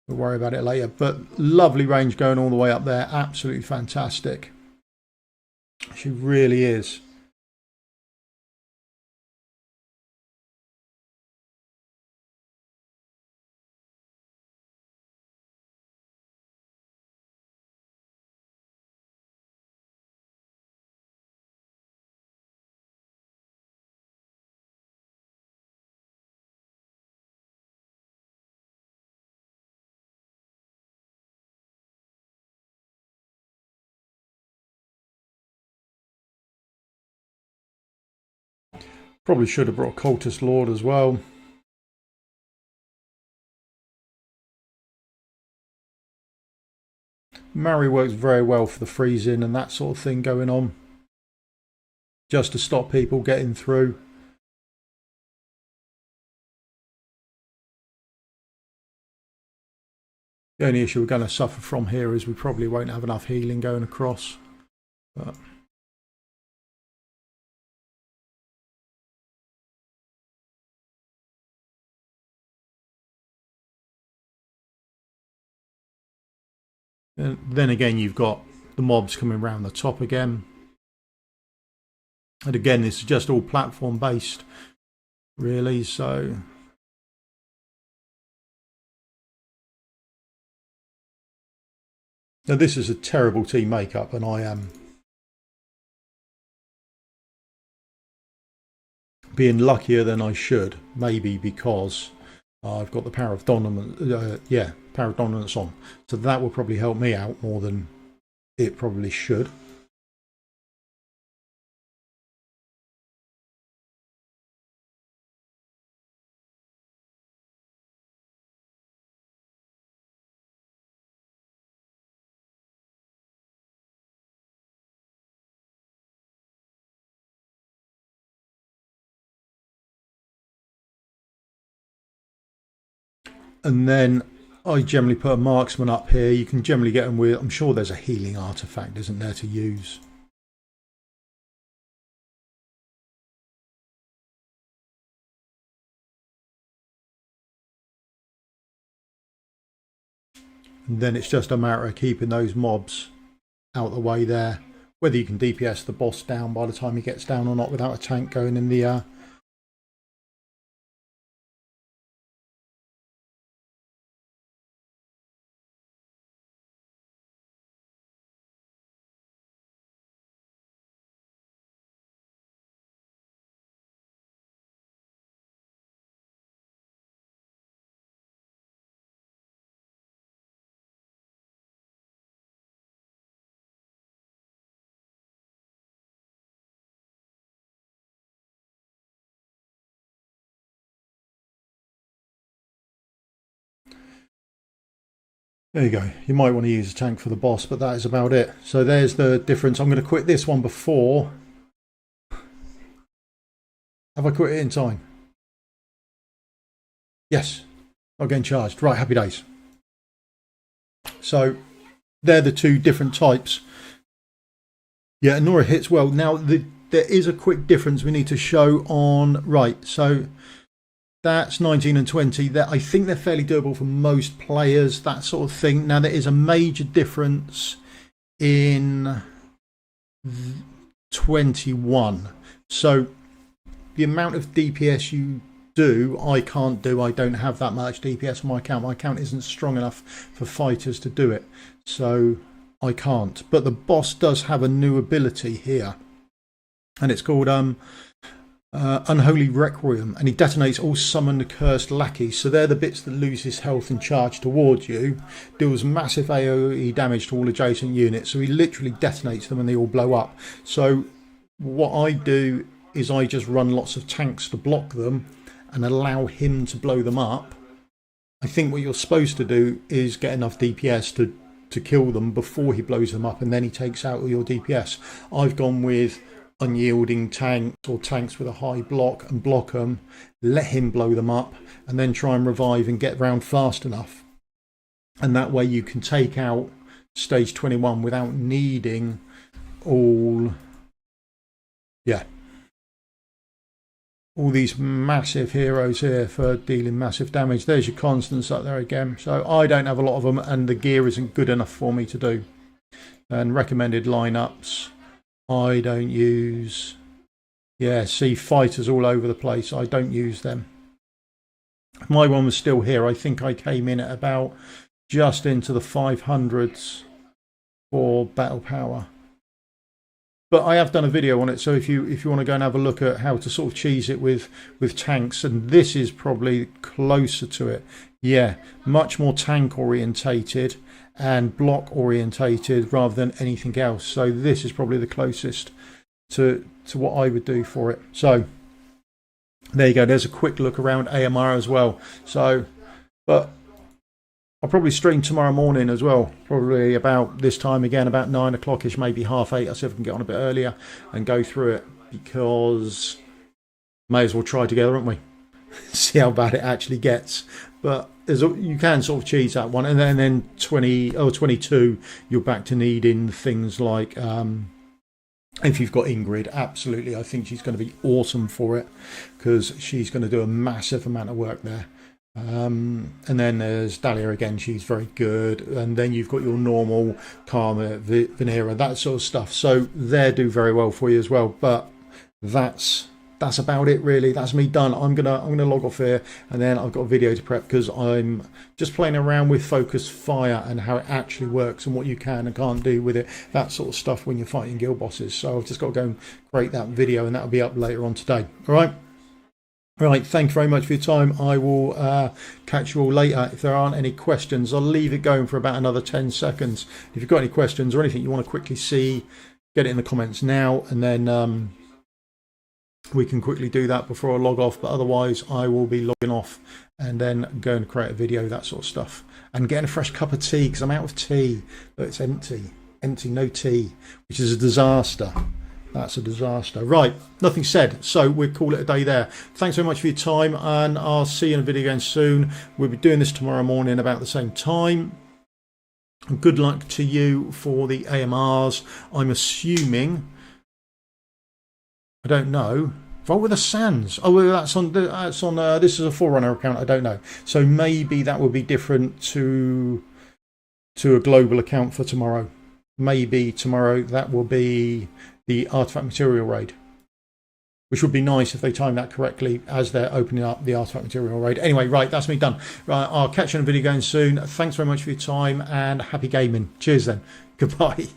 We'll worry about it later. But lovely range going all the way up there. Absolutely fantastic. She really is. Probably should have brought a Cultist Lord as well. Mary works very well for the freezing and that sort of thing going on, just to stop people getting through. The only issue we're going to suffer from here is we probably won't have enough healing going across. But and then again, you've got the mobs coming around the top again. And again, this is just all platform based, really. So now this is a terrible team makeup, and I am being luckier than I should, maybe because I've got the power of dominance. Power of dominance on, so that will probably help me out more than it probably should. And then I generally put a marksman up here. You can generally get them with, I'm sure there's a healing artifact, isn't there, to use? And then it's just a matter of keeping those mobs out the way there. Whether you can DPS the boss down by the time he gets down or not without a tank going in the There you go. You might want to use a tank for the boss, but that is about it. So there's the difference. I'm going to quit this one before. Have I quit it in time? Yes. I'm getting charged. Right, happy days. So they're the two different types. Yeah, Nora hits well. Now, there is a quick difference we need to show on... Right, so that's 19 and 20. I think they're fairly doable for most players, that sort of thing. Now, there is a major difference in 21. So the amount of DPS you do, I can't do. I don't have that much DPS on my account. My account isn't strong enough for fighters to do it. So I can't. But the boss does have a new ability here. And it's called... Unholy Requiem, and he detonates all summoned cursed lackeys. So they're the bits that lose his health and charge towards you, deals massive AoE damage to all adjacent units. So he literally detonates them and they all blow up. So what I do is I just run lots of tanks to block them and allow him to blow them up. I think what you're supposed to do is get enough DPS to kill them before he blows them up, and then he takes out all your DPS. I've gone with unyielding tanks or tanks with a high block and block them, let him blow them up, and then try and revive and get round fast enough. And that way you can take out stage 21 without needing all these massive heroes here for dealing massive damage. There's your constants up there again. So I don't have a lot of them, and the gear isn't good enough for me to do. And recommended lineups, I don't use... Yeah, see fighters all over the place. I don't use them. My one was still here. I think I came in at about just into the 500s for battle power. But I have done a video on it, so if you want to go and have a look at how to sort of cheese it with tanks, and this is probably closer to it. Yeah, much more tank orientated and block orientated rather than anything else. So this is probably the closest to what I would do for it. So there you go. There's a quick look around AMR as well. So, but I'll probably stream tomorrow morning as well, probably about this time again, about 9 o'clock-ish, maybe half 8. I'll see if I can get on a bit earlier and go through it, because may as well try together, aren't we? See how bad it actually gets. But you can sort of cheese that one, and then 22, you're back to needing things like if you've got Ingrid, absolutely, I think she's going to be awesome for it, because she's going to do a massive amount of work there. And then there's Dahlia again, she's very good. And then you've got your normal Karma, Venera, that sort of stuff. So they do very well for you as well. But that's about it really. That's me done. I'm gonna log off here, and then I've got a video to prep, because I'm just playing around with focus fire and how it actually works and what you can and can't do with it, that sort of stuff when you're fighting guild bosses. So I've just got to go and create that video, and that'll be up later on today. All right. Right, thank you very much for your time. I will catch you all later. If there aren't any questions, I'll leave it going for about another 10 seconds. If you've got any questions or anything you want to quickly see, get it in the comments now, and then we can quickly do that before I log off. But otherwise, I will be logging off and then going to create a video, that sort of stuff. And getting a fresh cup of tea, because I'm out of tea. But it's empty, no tea, which is a disaster. That's a disaster. Right, nothing said, so we'll call it a day there. Thanks very much for your time, and I'll see you in a video again soon. We'll be doing this tomorrow morning about the same time. Good luck to you for the AMRs. I'm assuming, I don't know, what were the Sands? Oh, well, that's on this is a Forerunner account, I don't know. So maybe that will be different to a global account for tomorrow. Maybe tomorrow that will be the artifact material raid, which would be nice if they time that correctly as they're opening up the artifact material raid. Anyway, right, that's me done. Right, I'll catch you in a video going soon. Thanks very much for your time, and happy gaming. Cheers then. Goodbye.